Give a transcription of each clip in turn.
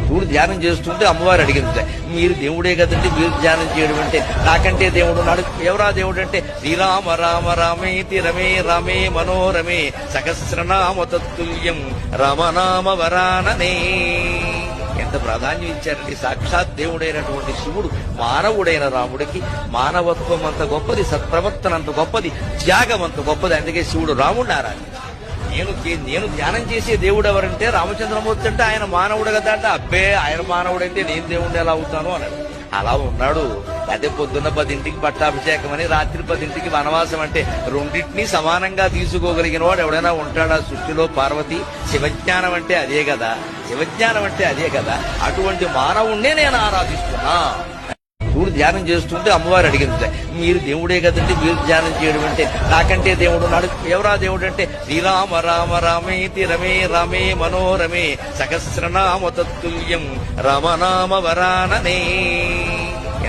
శివుడు ధ్యానం చేస్తుంటే అమ్మవారు అడిగింది, మీరు దేవుడే కదండి, మీరు ధ్యానం చేయడం అంటే, నాకంటే దేవుడు ఉన్నాడు, ఎవరా దేవుడు అంటే, శ్రీరామ రామ రామేతి రమే రామే మనోరమే సహస్రనామ తత్తుల్యం రామనామ వరాననే. ఎంత ప్రాధాన్యం ఇచ్చారండి. సాక్షాత్ దేవుడైనటువంటి శివుడు మానవుడైన రాముడికి మానవత్వం అంత గొప్పది, సత్ప్రవర్తన అంత గొప్పది, త్యాగం అంత గొప్పది. అందుకే శివుడు రాముడిని ఆరాధించాడు. నేను ధ్యానం చేసే దేవుడు ఎవరంటే రామచంద్రమూర్తి అంటే ఆయన మానవుడు కదా అంటే, అబ్బే ఆయన మానవుడైతే నేను దేవుడిని ఎలా అవుతాను అన్నాడు. అలా ఉన్నాడు. అదే పొద్దున్న 10ంటికి పట్టాభిషేకం అని, రాత్రి 10ంటికి వనవాసం అంటే, రెండింటినీ సమానంగా తీసుకోగలిగిన వాడు ఎవడైనా ఉంటాడా సృష్టిలో? పార్వతి శివజ్ఞానం అంటే అదే కదా, శివజ్ఞానం అంటే అదే కదా. అటువంటి మానవుణ్ణే నేను ఆరాధిస్తున్నా. శివుడు ధ్యానం చేస్తుంటే అమ్మవారు అడిగింది, మీరు దేవుడే కదండి, మీరు ధ్యానం చేయడం అంటే, నాకంటే దేవుడు ఉన్నాడు, ఎవరా దేవుడు అంటే, శ్రీరామ రామ రామేతి రమే రామే మనోరమే సహస్రనామ తత్తుల్యం రామనామ వరాననే.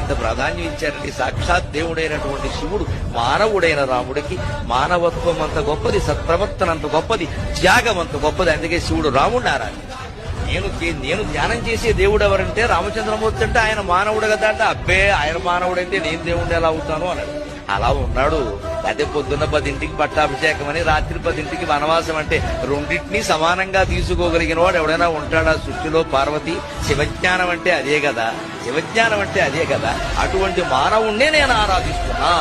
ఎంత ప్రాధాన్యం ఇచ్చారండి. సాక్షాత్ దేవుడైనటువంటి శివుడు మానవుడైన రాముడికి మానవత్వం అంత గొప్పది, సత్ప్రవర్తన అంత గొప్పది, త్యాగం అంత గొప్పది. అందుకే శివుడు రాముడిని ఆరాధించాడు. నేను ధ్యానం చేసే దేవుడు ఎవరంటే రామచంద్రమూర్తి అంటే ఆయన మానవుడు కదా అంటే, అబ్బే ఆయన మానవుడైతే నేను దేవుడిని ఎలా అవుతాను అన్నాడు. అలా ఉన్నాడు. అదే పొద్దున్న 10ంటికి పట్టాభిషేకం అని, రాత్రి 10ంటికి వనవాసం అంటే, రెండింటినీ సమానంగా తీసుకోగలిగిన వాడు ఎవడైనా ఉంటాడా సృష్టిలో? పార్వతి శివజ్ఞానం అంటే అదే కదా, శివజ్ఞానం అంటే అదే కదా. అటువంటి మానవుణ్ణే నేను ఆరాధిస్తున్నా.